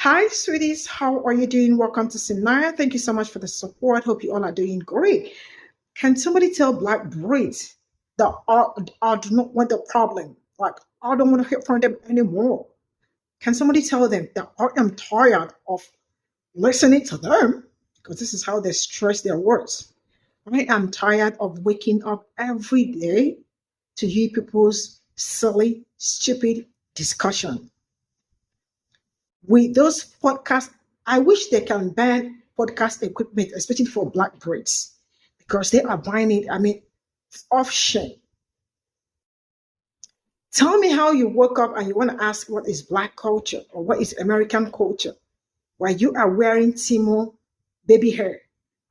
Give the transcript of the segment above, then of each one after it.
Hi, sweeties. How are you doing? Welcome to Sinaya. Thank you so much for the support. Hope you all are doing great. Can somebody tell Black Brits that I do not want the problem? Like, I don't want to hear from them anymore. Can somebody tell them that I am tired of listening to them? Because this is how they stress their words. I am tired of waking up every day to hear people's silly, stupid discussion. With those podcasts, I wish they can ban podcast equipment, especially for Black Brits, because they are buying it. I mean, off shame. Tell me how you woke up and you want to ask what is Black culture or what is American culture, while you are wearing Timo baby hair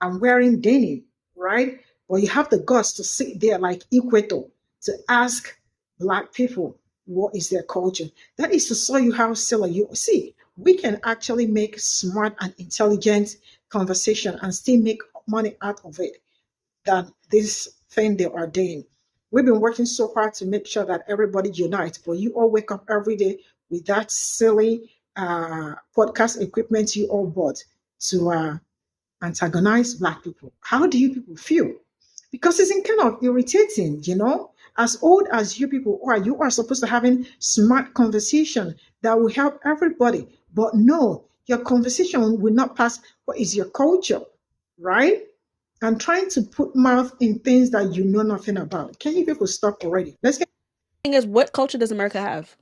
and wearing denim, right? But you have the guts to sit there like Equator to ask Black people what is their culture. That is to show you how silly you see. We can actually make smart and intelligent conversation and still make money out of it than this thing they are doing. We've been working so hard to make sure that everybody unites, but you all wake up every day with that silly podcast equipment you all bought to antagonize Black people. How do you people feel? Because it's kind of irritating, you know. As old as you are supposed to having smart conversation that will help everybody. But no, your conversation will not pass what is your culture, right? And trying to put mouth in things that you know nothing about. Can you people stop already? Let's get. Thing is, what culture does America have?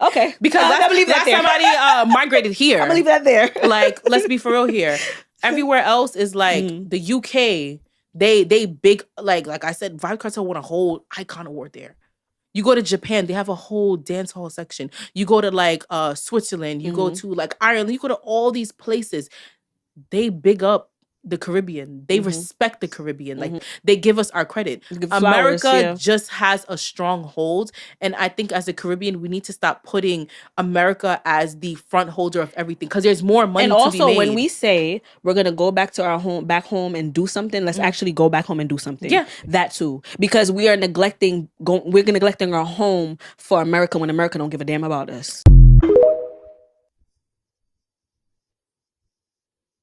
Okay, Because that's somebody migrated here. I'm gonna leave that there. Like, let's be for real here. Everywhere else is like the UK. They big like I said, Vibe Cartel won a whole icon award there. You go to Japan, they have a whole dance hall section. You go to like Switzerland, you go to like Ireland, you go to all these places. They big up the Caribbean. They respect the Caribbean. Like they give us our credit. America just has a strong hold. And I think as a Caribbean, we need to stop putting America as the front holder of everything, because there's more money to be made. And also, when we say we're gonna go back to our home, back home and do something, let's actually go back home and do something. Yeah, that too, because we are neglecting our home for America when America don't give a damn about us.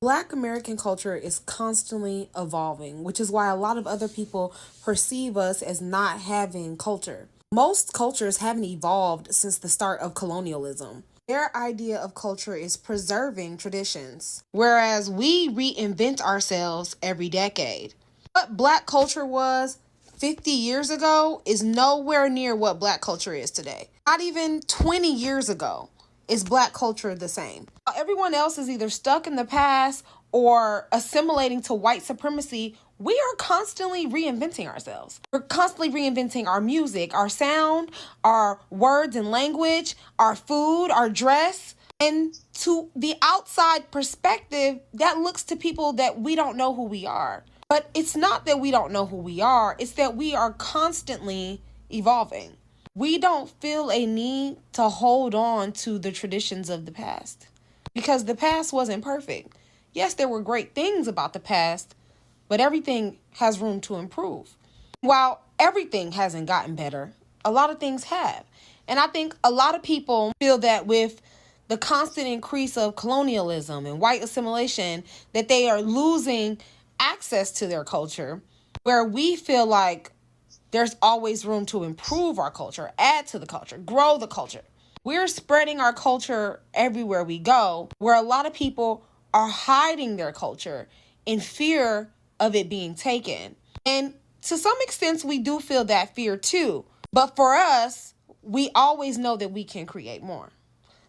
Black American culture is constantly evolving, which is why a lot of other people perceive us as not having culture. Most cultures haven't evolved since the start of colonialism. Their idea of culture is preserving traditions, whereas we reinvent ourselves every decade. What Black culture was 50 years ago is nowhere near what Black culture is today. Not even 20 years ago is Black culture the same. Everyone else is either stuck in the past or assimilating to white supremacy. We are constantly reinventing ourselves. We're constantly reinventing our music, our sound, our words and language, our food, our dress. And to the outside perspective, that looks to people that we don't know who we are. But it's not that we don't know who we are. It's that we are constantly evolving. We don't feel a need to hold on to the traditions of the past because the past wasn't perfect. Yes, there were great things about the past, but everything has room to improve. While everything hasn't gotten better, a lot of things have. And I think a lot of people feel that with the constant increase of colonialism and white assimilation, that they are losing access to their culture, where we feel like there's always room to improve our culture, add to the culture, grow the culture. We're spreading our culture everywhere we go, where a lot of people are hiding their culture in fear of it being taken. And to some extent, we do feel that fear too. But for us, we always know that we can create more.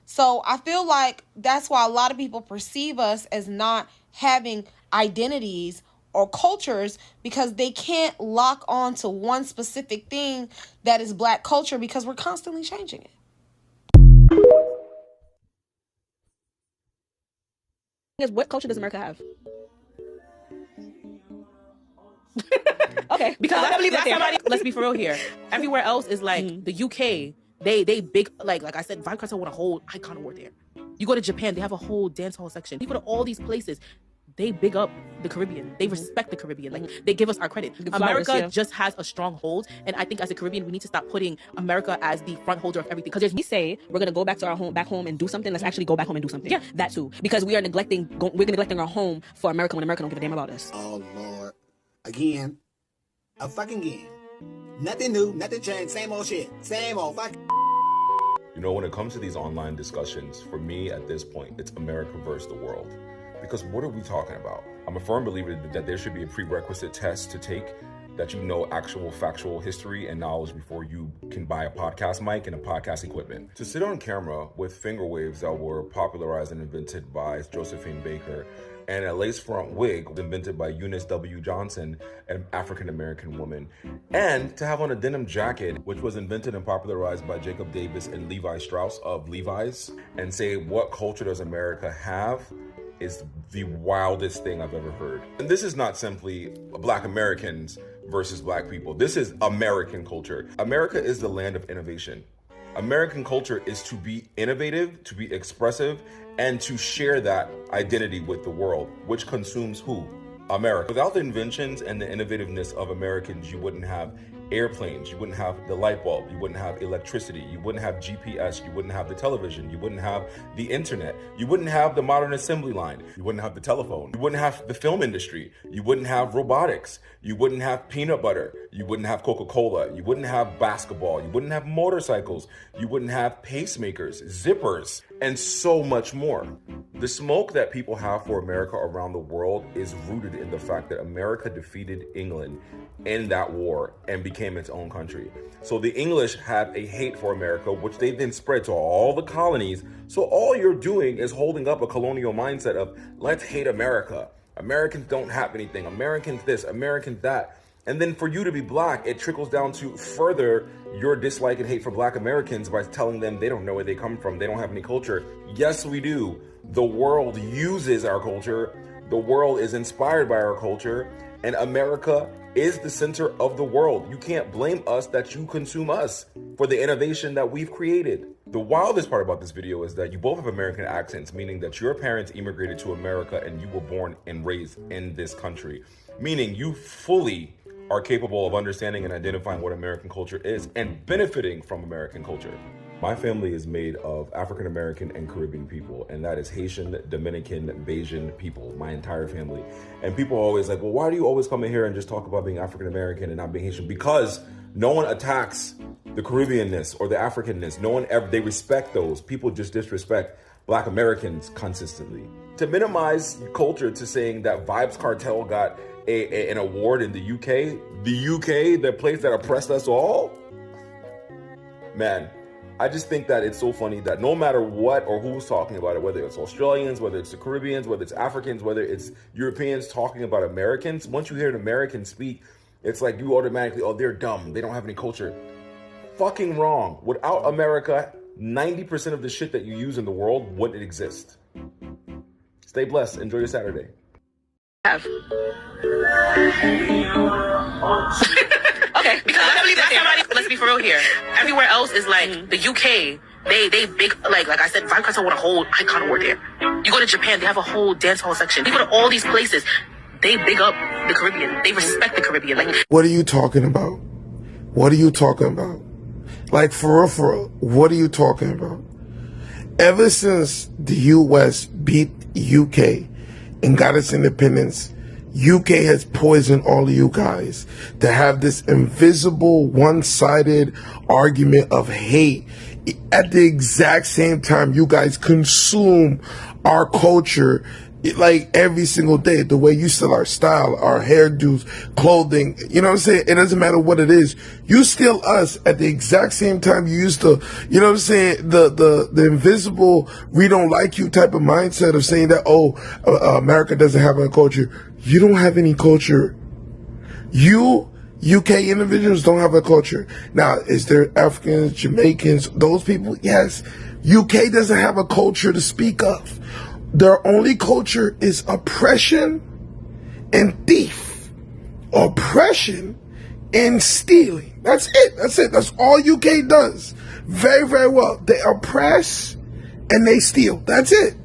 So I feel like that's why a lot of people perceive us as not having identities or cultures, because they can't lock on to one specific thing that is Black culture, because we're constantly changing it. What culture does America have? Okay, because that's somebody. Let's be for real here. Everywhere else is like the UK. They big like I said, Vibe Cartel won a whole icon award there. You go to Japan, they have a whole dance hall section. You go to all these places. they big up the Caribbean. They respect the Caribbean. Like, they give us our credit. America just has a strong hold, and I think as a Caribbean, we need to stop putting America as the front holder of everything. Because we say we're gonna go back to our home, back home, and do something. Let's actually go back home and do something. Yeah, that too. Because we're neglecting our home for America when America don't give a damn about us. Oh Lord, again, a fucking again. Nothing new, nothing changed, same old shit, same old fucking. You know, when it comes to these online discussions, for me at this point, it's America versus the world. Because what are we talking about? I'm a firm believer that there should be a prerequisite test to take, that you know actual factual history and knowledge before you can buy a podcast mic and a podcast equipment. To sit on camera with finger waves that were popularized and invented by Josephine Baker, and a lace front wig invented by Eunice W. Johnson, an African-American woman, and to have on a denim jacket, which was invented and popularized by Jacob Davis and Levi Strauss of Levi's, and say, what culture does America have, is the wildest thing I've ever heard. And this is not simply Black Americans versus Black people. This is American culture. America is the land of innovation. American culture is to be innovative, to be expressive, and to share that identity with the world, which consumes who? America. Without the inventions and the innovativeness of Americans, you wouldn't have airplanes, you wouldn't have the light bulb, you wouldn't have electricity, you wouldn't have GPS, you wouldn't have the television, you wouldn't have the internet, you wouldn't have the modern assembly line, you wouldn't have the telephone, you wouldn't have the film industry, you wouldn't have robotics, you wouldn't have peanut butter, you wouldn't have Coca-Cola, you wouldn't have basketball, you wouldn't have motorcycles, you wouldn't have pacemakers, zippers, and so much more. The smoke that people have for America around the world is rooted in the fact that America defeated England in that war and became its own country. So the English had a hate for America, which they then spread to all the colonies. So all you're doing is holding up a colonial mindset of, let's hate America. Americans don't have anything. Americans this, Americans that. And then for you to be Black, it trickles down to further your dislike and hate for Black Americans by telling them they don't know where they come from. They don't have any culture. Yes, we do. The world uses our culture. The world is inspired by our culture. And America is the center of the world. You can't blame us that you consume us for the innovation that we've created. The wildest part about this video is that you both have American accents, meaning that your parents immigrated to America and you were born and raised in this country, meaning you fully are capable of understanding and identifying what American culture is and benefiting from American culture. My family is made of African American and Caribbean people, and that is Haitian, Dominican, Bajan people, my entire family. And people are always like, well, why do you always come in here and just talk about being African American and not being Haitian? Because no one attacks the Caribbeanness or the Africanness. No one ever, they respect those. People just disrespect Black Americans consistently. To minimize culture to saying that Vibes Cartel got an award in the UK, the place that oppressed us all, man, I just think that it's so funny that no matter what or who's talking about it, whether it's Australians, whether it's the Caribbeans, whether it's Africans, whether it's Europeans talking about Americans, once you hear an American speak, it's like you automatically, oh, they're dumb, they don't have any culture. Fucking wrong. Without America, 90% of the shit that you use in the world wouldn't exist. Stay blessed. Enjoy your Saturday. Have. Okay, because let's be for real here. Everywhere else is like the UK. They big like I said, Vibe Cartel with a whole icon award there. You go to Japan, they have a whole dance hall section. You go to all these places, they big up the Caribbean. They respect the Caribbean. Like, what are you talking about? What are you talking about? Like for real, what are you talking about? Ever since the US beat UK and got its independence, UK has poisoned all of you guys to have this invisible, one-sided argument of hate. At the exact same time, you guys consume our culture like every single day. The way you sell our style, our hairdos, clothing, you know what I'm saying? It doesn't matter what it is. You steal us at the exact same time you used to, you know what I'm saying? The invisible, we don't like you type of mindset of saying that, America doesn't have a culture. You don't have any culture. You, UK individuals don't have a culture. Now, is there Africans, Jamaicans, those people? Yes. UK doesn't have a culture to speak of. Their only culture is oppression and thief. Oppression and stealing. That's it. That's it. That's all UK does. Very, very well. They oppress and they steal. That's it.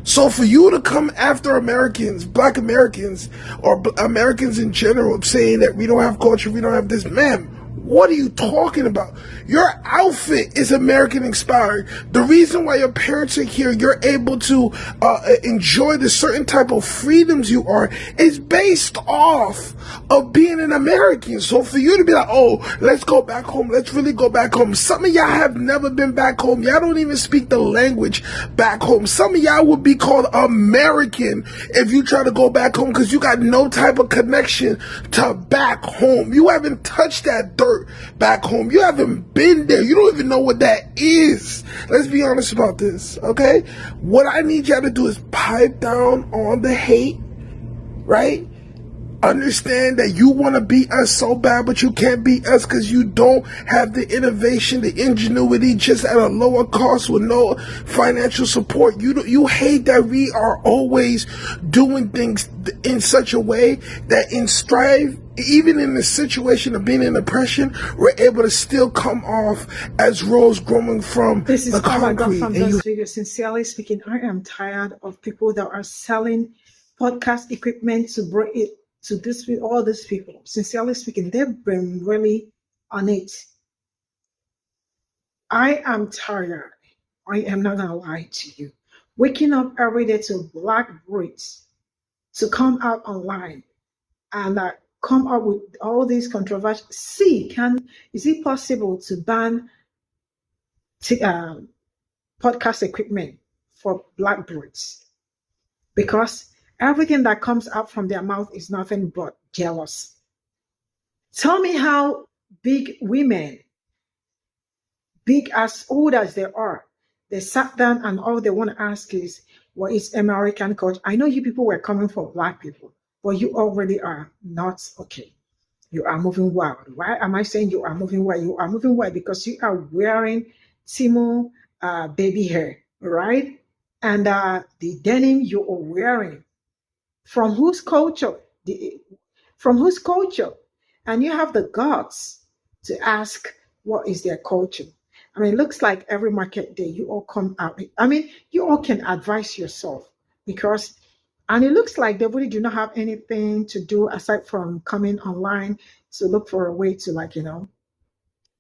So for you to come after Americans, black Americans, or Americans in general, saying that we don't have culture, we don't have this, ma'am, what are you talking about? Your outfit is American inspired. The reason why your parents are here, you're able to enjoy the certain type of freedoms you are, is based off of being an American. So for you to be like, oh, let's go back home, let's really go back home. Some of y'all have never been back home. Y'all don't even speak the language back home. Some of y'all would be called American if you try to go back home because you got no type of connection to back home. You haven't touched that dirt back home. You haven't been there. You don't even know what that is. Let's be honest about this, okay? What I need y'all to do is pipe down on the hate, right? Understand that you want to beat us so bad, but you can't beat us because you don't have the innovation, the ingenuity, just at a lower cost with no financial support. You hate that we are always doing things in such a way that in strive, even in the situation of being in oppression, we're able to still come off as rose growing from This is the all I got concrete. from And this video. Sincerely speaking, I am tired of people that are selling podcast equipment to bring it to this all these people. Sincerely speaking, they've been really on it. I am tired. I am not gonna lie to you. Waking up every day to black braids to come out online and come up with all these controversies. Is it possible to ban podcast equipment for black braids? Because everything that comes out from their mouth is nothing but jealous. Tell me how big women, big as old as they are, they sat down and all they want to ask is, what is American culture? I know you people were coming for black people, but you already are not okay. You are moving wild. Why am I saying you are moving wild? You are moving wild because you are wearing Timo baby hair, right? And the denim you are wearing. From whose culture? From whose culture? And you have the guts to ask what is their culture. I mean, it looks like every market day you all come out. I mean, you all can advise yourself and it looks like they really do not have anything to do aside from coming online to look for a way to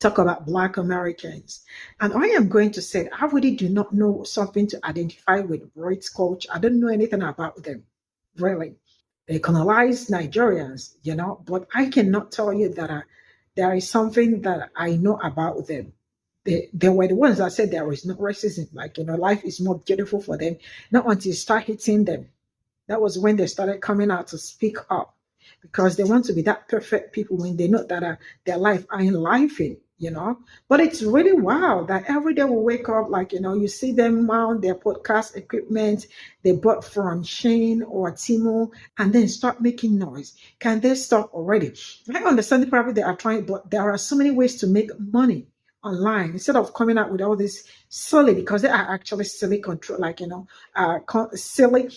talk about Black Americans. And I am going to say, I really do not know something to identify with Brits culture. I don't know anything about them, really. They colonized Nigerians, but I cannot tell you that there is something that I know about them. They were the ones that said there is no racism. Life is more beautiful for them. Not until you start hitting them. That was when they started coming out to speak up because they want to be that perfect people when they know that their life ain't lifing, But it's really wild that every day we wake up, you see them mount their podcast equipment they bought from Shane or Timo and then start making noise. Can they stop already? I understand probably they are trying, but there are so many ways to make money online instead of coming out with all this silly, because they are actually silly control, silly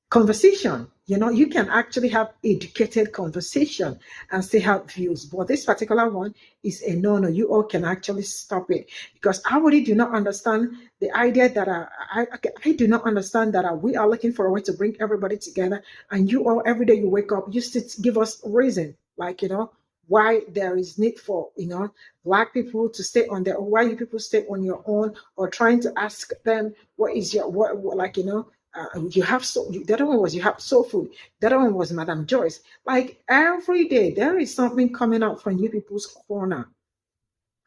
conversation. You can actually have educated conversation and still have views. But this particular one is a no-no. You all can actually stop it because I really do not understand the idea that I do not understand that we are looking for a way to bring everybody together. And you all, every day you wake up, you still give us reason, why there is need for Black people to stay on their own, why you people stay on your own, or trying to ask them what is your you have the other one was you have soul food, the other one was Madam Joyce. Every day there is something coming out from you people's corner.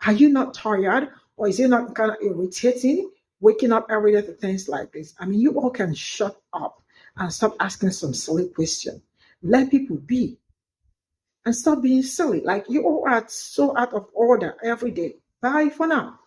Are you not tired, or is it not kind of irritating waking up every day to things like this? I mean, you all can shut up and stop asking some silly question. Let people be and stop being silly. You all are so out of order every day. Bye for now.